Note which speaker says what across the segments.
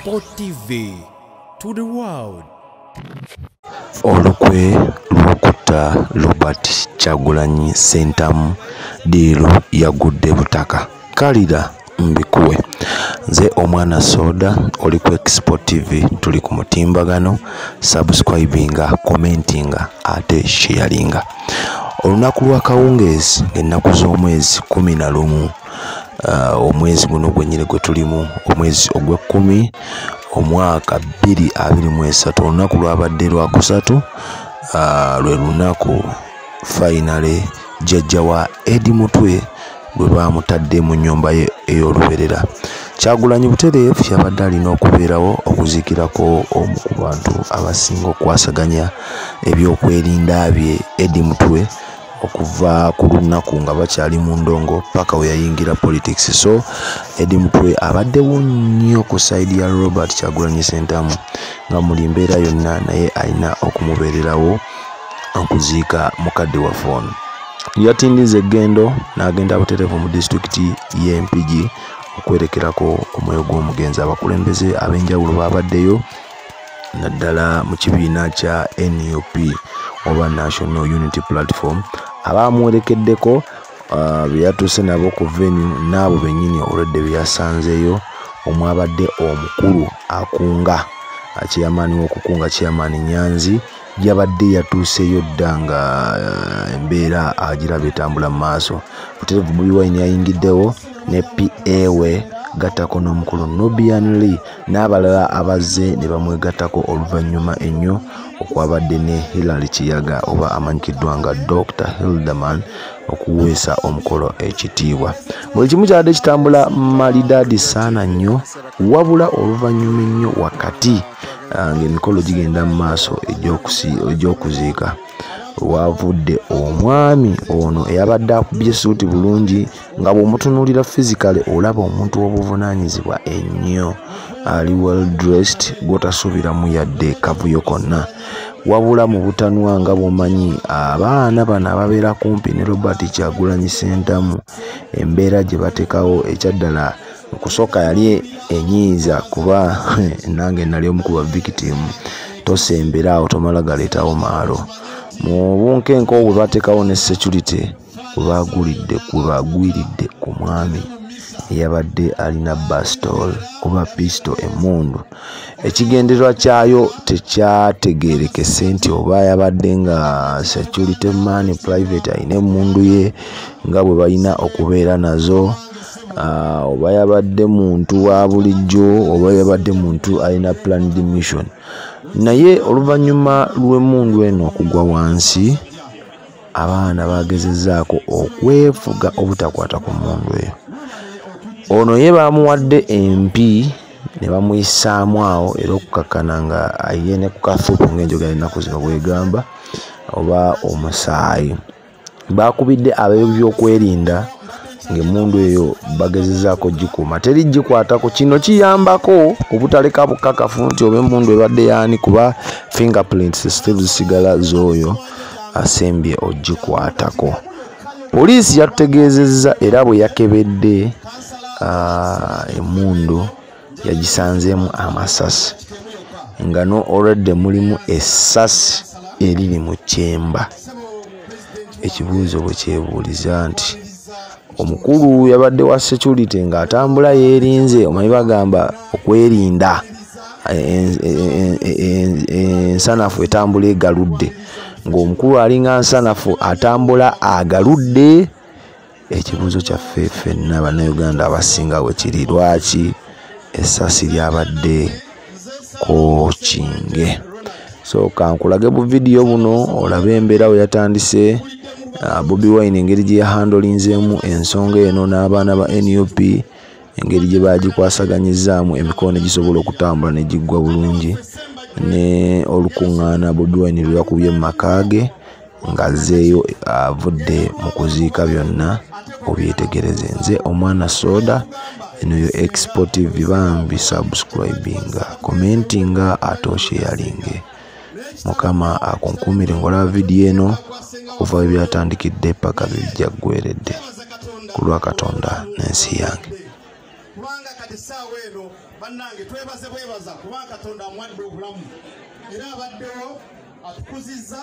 Speaker 1: Sport TV to the world.
Speaker 2: Olukwe olwokutta Robert Kyagulanyi Ssentamu diiru yagudde butaaka kalira mbikuwe nze omwana soda Olukwe Sport TV tuli ku mutimbagano subscribinga commentinga ate sharinga olunaku lwa kawungeezi ng'ennaku z'omwezi 11 omwezi guno gwennyini gwe tulimu omwezi ogw'ekkumi omwaka 2023 olunaku lwabadde lwa kusatu lwe lunaku finale jjajja wa Eddie Mutwe bwe baamutadde mu nnyumba ye ey'oluberera. Kyagulanyi butereevu yabadde alina okubeerawo okuziikirako omu ku bantu abasinga okwasaganya ebyokwerinda bye Eddie Mutwe okuva ku lunaku nga bakyali mu ndongo paka we yayingira politics. So Eddie Mutwe abaddewo nnyo ku side ya Robert Kyagulanyi Ssentamu nga muli mbeera yonna naye alina okumubeererawo okuziika mukadde wa foonu. Yatindiza eggendo n'agenda butereevu mu disitulikiti y'e Mpigi okwerekerako omwoyo gw'omugenzi. Abakulembeze ab'enjawulo baabaddeyo naddala mu kibiina kya NUP oba National Unity Platform abaamuwerekeddeko bye yatuuse nabo ku venue n'abo bennyini olwedde bye yasanzeeyo omwabadde omukulu akunga chairman w'okukunga chairman Nyanzi yabadde yatuuseyo dda nga embeera agiraba etambula mu maaso. Butereevu Bobi Wine yayingiddewo ne PA we gattako n'omukulu Nubian Lee n'abalala abazze ne bamwegattako oluvannyuma ennyo okwabadde ne Hilary Kiyaga oba amanyikiddwa nga Dr. Hilderman okuweesa omukolo ekitiibwa. Buli kimu kyabadde kitambula malidaadi saana nnyo wabula oluvannyuma ennyo wakati ng'emikolo gigenda mu maaso egy'okuziika wavudde omwami ono eyabadde akubye suuti bulungi nga bw'omutunuulira physically olaba omuntu w'obuvunaanyizibwa ennyo ali well dressed gw'otasuubiramu yadde kavuyo konna wabula mu butanwa nga bw'omanyi abaana bano ababeera kumpi ne Robert Kyagulanyi Ssentamu embeera gye bateekawo ekyaddala okusooka yali enyiiza kuba nange nali omu ku ba victim tosembera awo tomala galeetawo maalo mu bunkenke obwo bateekawo ne security bwe bagwiridde ku mwami eyabadde alina bastol oba pistol emmundu. Ekigendererwa kyayo tekyategeerekese nti oba yabadde nga security man private alina emmundu ye nga bwe balina okubeera nazo oba yabadde muntu wa bulijjo oba yabadde muntu alina planned mission. Naye oluvannyuma lw'emmundu eno okugwa wansi abaana bagezezzaako okwefuga obutakwata ku mmundu eyo. Ono ye baamuwadde empi ne bamuyisaamu awo era okukakkana nga aye ne ku kathupu ng'enjogera ennaku zino bwegamba oba omusaayi. Baakubidde ab'ebyokwerinda ng'emmundu eyo bagezezzaako gikuuma teri gikwatako. Kino kiyambako obutaleka bukakafu nti oba emmundu ebadde yaani kuba fingerprints still zisigala z'oyo asembye ogikwatako. Poliisi yatutegeezezza era bwe yakebedde emmundu yagisanzeemu amasasi nga no already mulimu essasi eriri mu kyemba. Ekibuuzo bwe kyebuuliza nti omukulu yabadde wa security ng'atambula yeerinze omanyi bagamba okwerinda ensanafu etambula egaludde ng'omukulu alinga nsanafu atambula agaludde. Ekibuuzo kyaffe ffenna bannayuganda abasinga we kiri lwaki essasi lyabadde kokinge. So kankulage bu vidiyo buno olabe embeera we yatandise Bobi Wine engeri gye yahandolinzeemu ensonga eno n'abaana ba NUP engeri gye baagikwasaganyizzaamu emikono ne gisobola okutambula ne giggwa bulungi ne olukuŋŋaana Bobi Wine lwe yakubye mu maka ge ng'azzeeyo avudde mu kuziika byonna obyetegereze. Nze omwana soda eno yo Export TV bambi subscribinga commentinga ate osharinge. Mukama akunkumire ng'olaba vidiyo eno okuva byatandikidde paka bijja ggweredde ku lwa Katonda n'ensi yange.
Speaker 3: bannange twebaza kubanga Katonda amwadde obulamu era abaddewo atukuzizza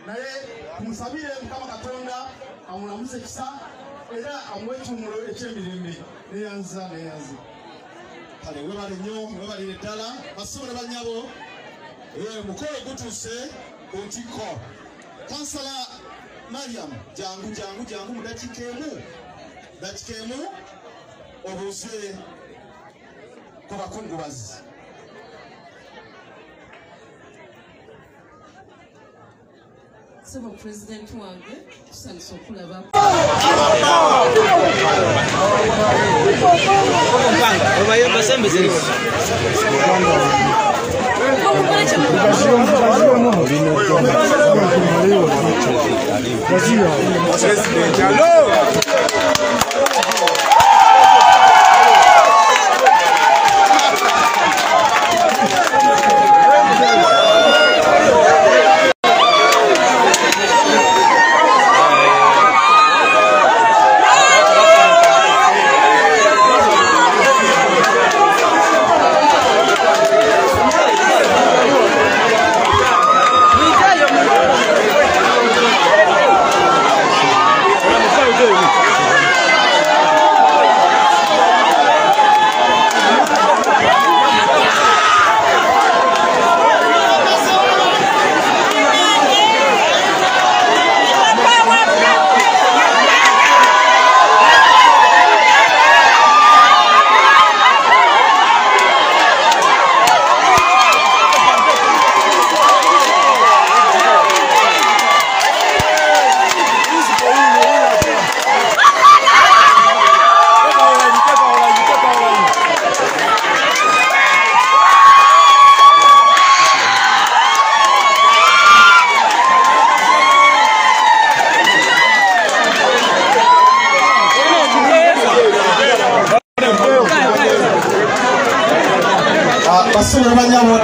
Speaker 3: naye tumusabire Mukama Katonda amulamuse kisa era amuwe ekimululo eky'emirembe neyanza kale webale nnyo webalire ddala basubula bannyabo mukolo gutuuse ku ntikko. Kansala Mariam jangu mu dakiika emu obuuze ku bakungubazi.
Speaker 4: Sebo President wange tusanyusa okulaba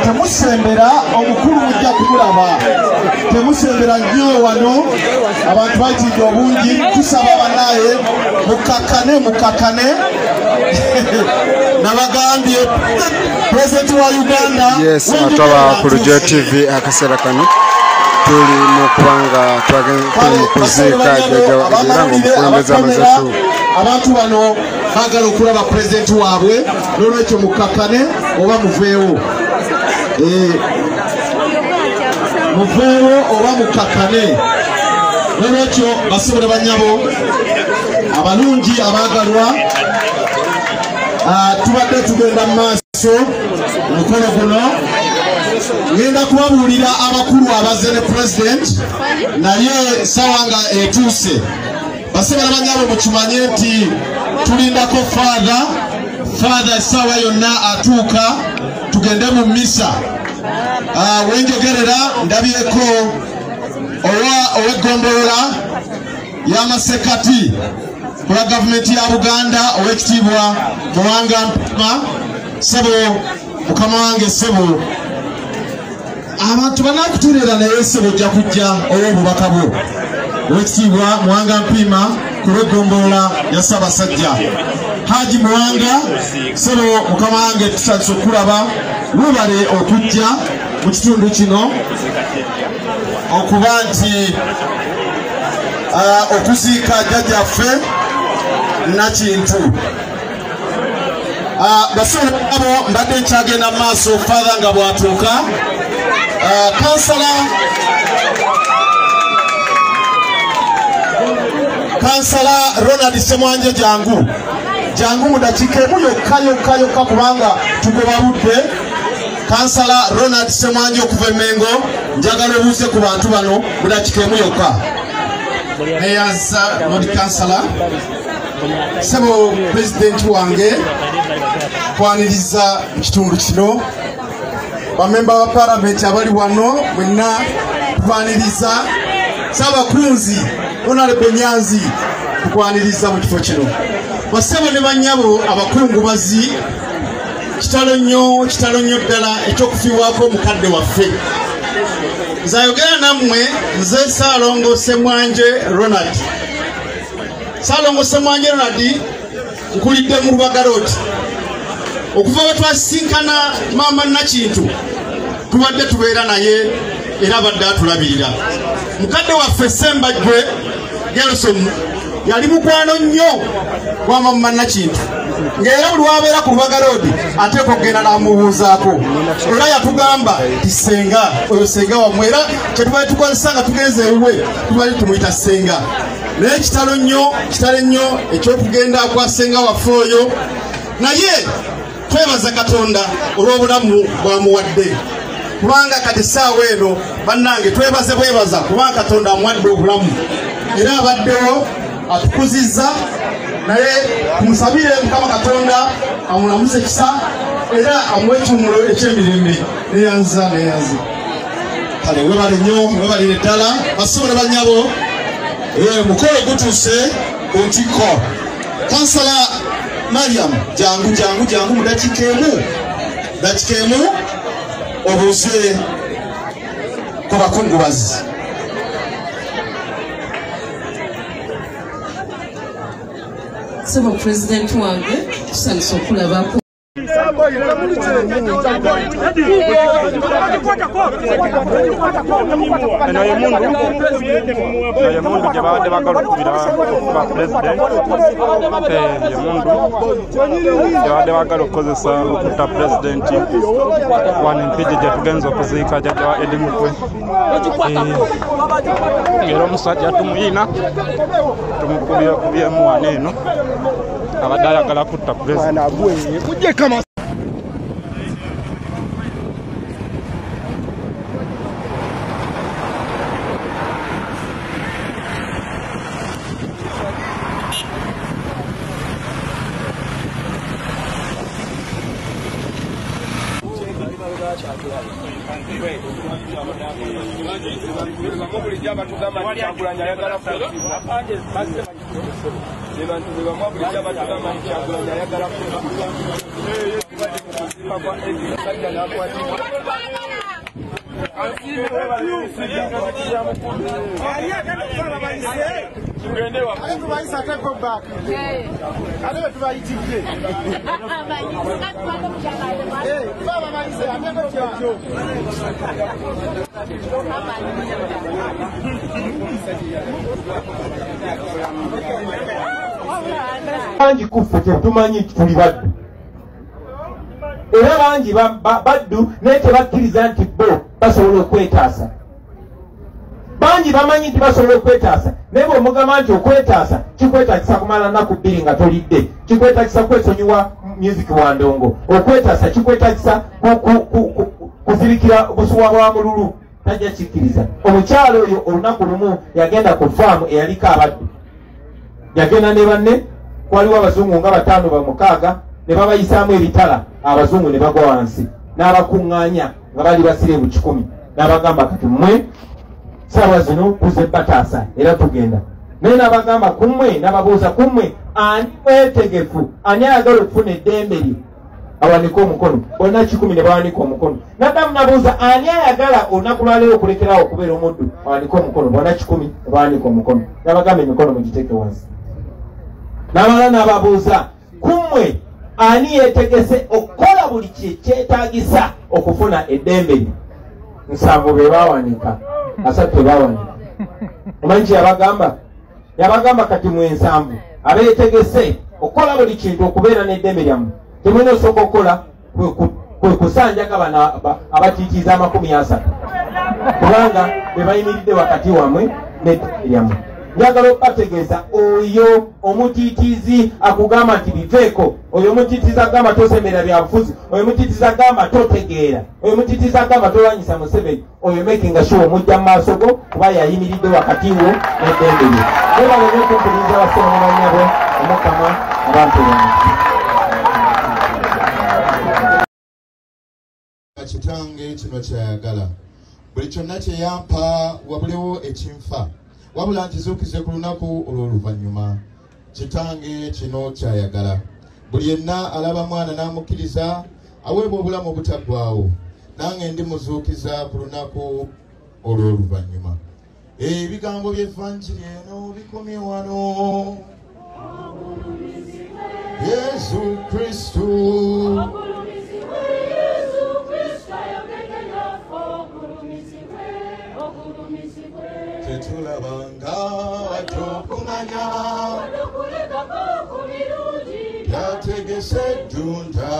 Speaker 3: temusembera omukulu mujja kumulaba temusembera nnyo wano abantu bayitidde obungi tusaba banaye mukakane nabagambye President wa Uganda
Speaker 5: ataba ku Lujo TV akaseera kano tuli mu kubanga twagenda kuziika era ng'omukulembeze amazetu
Speaker 3: abantu bano bagala okulaba President waabwe n'olwekyo mukakane oba muveewo muveewo oba mukakane n'olwekyo basobole bannyabo abalungi abaagalwa tubadde tugenda mu maaso omukolo guno ngenda kubabuulira abakulu abazze ne President naye sawa nga etuuse basobole bannyabo mukimanye nti tulindako father essaawa yonna atuuka tugende mu misa. Wenjogerera ndabyeko ow'eggombolola y'amasekati kwa gavumenti ya Buganda ow'ekitiibwa Muwanga Mpima Sebo mukama wange Sebo abantu banakutereera naye Sebo ojja kujja ow'obubaka bwo ow'ekitiibwa Muwanga Mpima ku lw'eggombolola ya Ssaabasajja Haji Muwanga Sebo mukama wange tusanyusa okulaba webale okujja mu kitundu kino okuba nti okuziika jjajjaffe Nakintu basobola abo mbadde nkyagenda mu maaso father nga bw'atuuka kansala Ronald Ssemwanje jangu mu dakiika emu yokka kubanga tugoba budde. Kansala Ronald Ssemwanje okuva e Mengo njagala obuuze ku bantu bano mu dakiika emu yokka. Neyanza Lord Kansala Sebo President wange kwaniriza ekitundu kino bamemba ba Parliament abali wano mwenna tukwaniriza Ssabakunzi Honorable Nyanzi tukwaniriza mu kifo kino basebo ne bannyabo abakungubazi kitalo nnyo ddala ekyokufiibwako omukadde waffe. Nzayogera nammwe nze Ssaalongo Ssemwanje Ronald. Ssaalongo Ssemwanje Ronald nkulidde mu Lubaga Road okuva we twasinkana maama Nakintu tubadde tubeera naye era abadde atulabirira. Mukadde waffe Sembajjwe Gelson yali mukwano nnyo wa maama Nakintu, ng'era buli wabeera ku Lubaga Road ateeka okugenda n'amubuuzaako. Era yatugamba ti senga oyo senga wammwe, era kyetubali tukozesa nga tugenze ewuwe tubali tumuyita senga. Naye kitalo nnyo ekyokugenda kwa senga waffe oyo, naye twebaza Katonda olw'obulamu bwamuwadde, kubanga kati essaawa eno bannange twebaze bwebaza kubanga Katonda amuwadde obulamu era abaddewo atukuzizza. Naye tumusabire Mukama Katonda amulamuse ekisa era amuwe ekiwummulo eky'emirembe neyanza. Kale webale nnyo, webalire ddala basomole bannyabo. Mukolo gutuuse ku ntikko. Kansala Mariam jangu mu dakiika emu obuuze ku bakungubazi.
Speaker 4: Sebo President wange tusanyusa okulabako.
Speaker 6: Mundu gyebadde bagala okubira ba president, gyebadde bagala okukozesa okutta pulezidenti wano empigi gye tugenza okuziika jjajja Edi Mutwe. Era omusajja tumuyina tumukubyemu wano eno abadde ayagala kutta pulezidenti.
Speaker 7: Bangi kuffe tetumanyi tuli baddu, era bangi baddu naye tebakkiriza nti bo basobola okwetaasa. Bangi bamanyi nti basobola okwetaasa naye bw'omugamba nti okwetaasa kikwetaagisa kumala nnaku 2 nga tolidde, kikwetaagisa kwesonyiwa music wa ndongo, okwetaasa kikwetaagisa kuzirikira busuwa bwa mululu. Tajja kikkiriza. Omukyalo oyo olunaku lumu yagenda ku faamu eyaliko abaddu, yagenda ne banne, waliwo abazungu nga 5 6 ne babayisaamu ebitala, abazungu ne bagwa wansi n'abakuŋŋaanya nga bali basire bu 10, n'abagamba kati mmwe saawa zino kuze bataasa era tugenda. Naye n'abagamba kummwe, n'ababuuza kummwe ani mwetegefu, ani ayagala okufuna eddembe lye awanike omukono. Bonna 10 ne bawanika omukono. Naddamu nabuuza ani ayagala olunaku lwaleero okulekeraawo okubeera omuddu awanike omukono. Bonna 10 ne bawanika omukono. N'abagamba emikono mugiteeke wansi. N'abala n'ababuuza kummwe ani yeetegese okukola buli kyetaagisa okufuna eddembe lye. 7 be bawanika, 3 tebawanika. Omanyi kye yabagamba? Yabagamba kati mwe 7 abeetegese okukola buli kintu okubeera n'eddembe lyammwe. Temulina osooka okukola kwe kusanjaga bano abatiitiiza 30, kubanga be bayimiridde wakati wammwe n'eddembe lyammwe. Njagala okubategeeza oyo omutiitiizi akugamba nti biveeko, oyo omutiitiizi agamba tosemera byabufuzi, oyo omutiitiizi agamba totegeera, oyo omutiitiizi agamba tolwanyisa Museveni, oyo making sure omujja mu maaso go kuba yayimiridde wakati wo n'eddembe lye. Ebale n'okumpuliriza abasenga mu mannya bwe Omukama abantu bonna.
Speaker 3: Kitange kino kyayagala buli kyonna kyeyampa wabulewo ekinfa wabula nkizuukize ku lunaku olw'oluvannyuma. Kitange kino kyayagala buli yenna alaba mwana n'amukkiriza aweebwa obulamu obutaggwaawo, nange ndimuzuukiza ku lunaku olw'oluvannyuma. Ebigambo by'evvanjiri eno bikomye wano. Yesu Kristo tetulabanga watokumanya yategese ddunda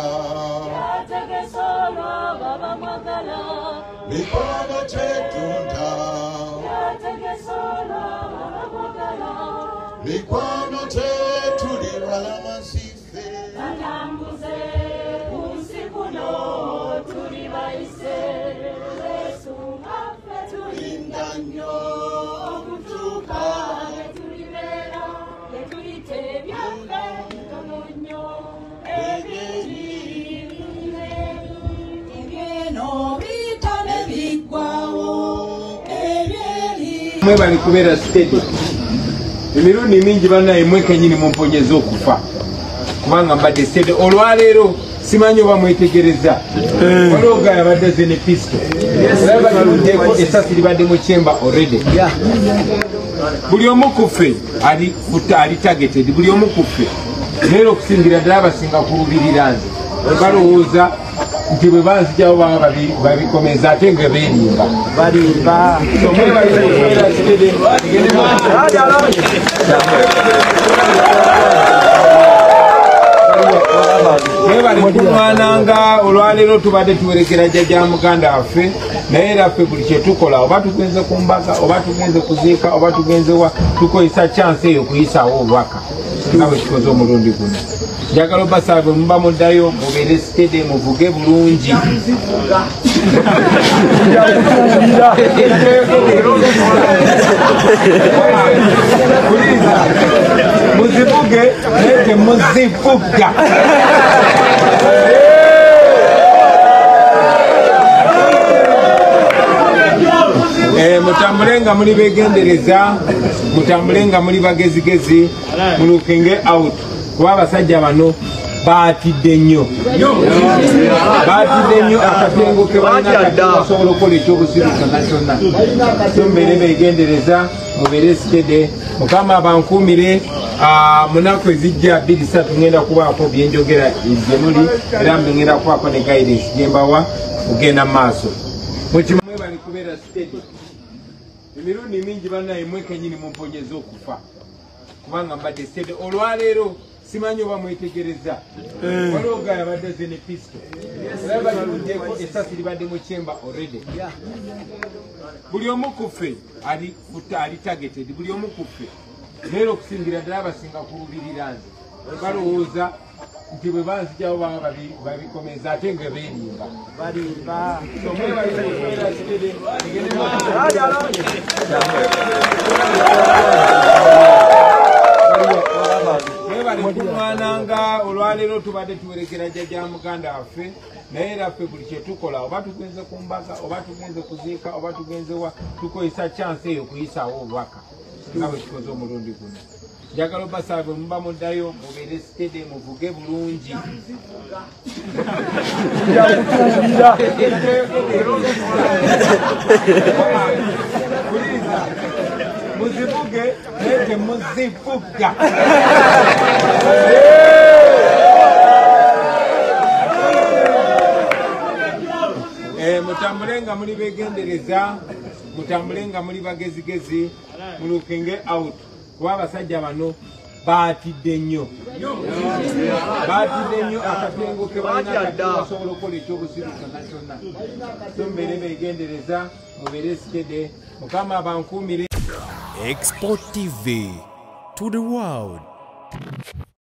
Speaker 3: mikono gy'eddunda mikwano gyetuli balamasife tulinda nnyo okutuuka
Speaker 7: mwebali kubeera steady emirundi mingi bannaye mwekenyini mumponyeza okufa kubanga mbadde steady olwaleero simanyi oba mwetegereza waliwo ga yabadde zene pisto olaba baluddeeko esasi libadde mu kyemba already buli omu kuffe ali targeted buli omu kuffe naye okusingira ddala abasinga kulubirira nze balowooza nti bwe banzijawo baba babikomeza ate nga beerimba balimba bali kulwananga olwaleero tubadde tuwerekera jjajja muganda waffe naye era ffe buli kyetukola oba tugenze ku mbaga oba tugenze kuziika oba tugenze wa tukozesa chance eyo okuyisaawo obubaka nga bwe tukoze omulundi guno njagala obasaabe muba muddayo mubeere steady muvuge bulungi muzivuge naye temuzivuga mutambulenga muli begendereza mutambulenga muli bagezigezi mulukenge out kuba abasajja bano baatidde nnyo akatengo ke balina basobola okukola ekyobusiru kyonna kyonna so mbeere begendereza mubeere steady mukama abankuumire munaku ezijja 2-3 ngenda kubaako byenjogera gyemuli era ngenda kubaako ne guidance gyembawa kugenda mu maaso mukimwe bali kubeera steady emirundi mingi bannaye mwekenyini mumponyeza okufa kubanga mbadde steady olwaleero simanyi oba mwetegereza waliwo ga yabadde zene pisto olaba baluddeeko esasi libadde mu kyemba already buli omu kuffe ali targeted buli omu kuffe naye okusingira ddala abasinga kulubirira nze balowooza nti bwe banzijawo baba babikomeza ate nga beerimba balimba bali kulwananga olwaleero tubadde tuwerekera jjajja muganda waffe naye era ffe buli kyetukola oba tugenze ku mbaga oba tugenze kuziika oba tugenze wa tukozesa chance eyo okuyisaawo obubaka nga bwe tukoze omulundi guno njagala obasaabe muba muddayo mubeere steady muvuge bulungi muzivuge naye temuzivuga mutambulenga muli begendereza mutambulenga muli bagezigezi mulukenge out kuba abasajja bano baatidde nnyo akatengo ke balina basobola okukola ekyobusiru kyonna kyonna so mbeere begendereza mubeere steady mukama abankuumire
Speaker 1: Export TV to the world.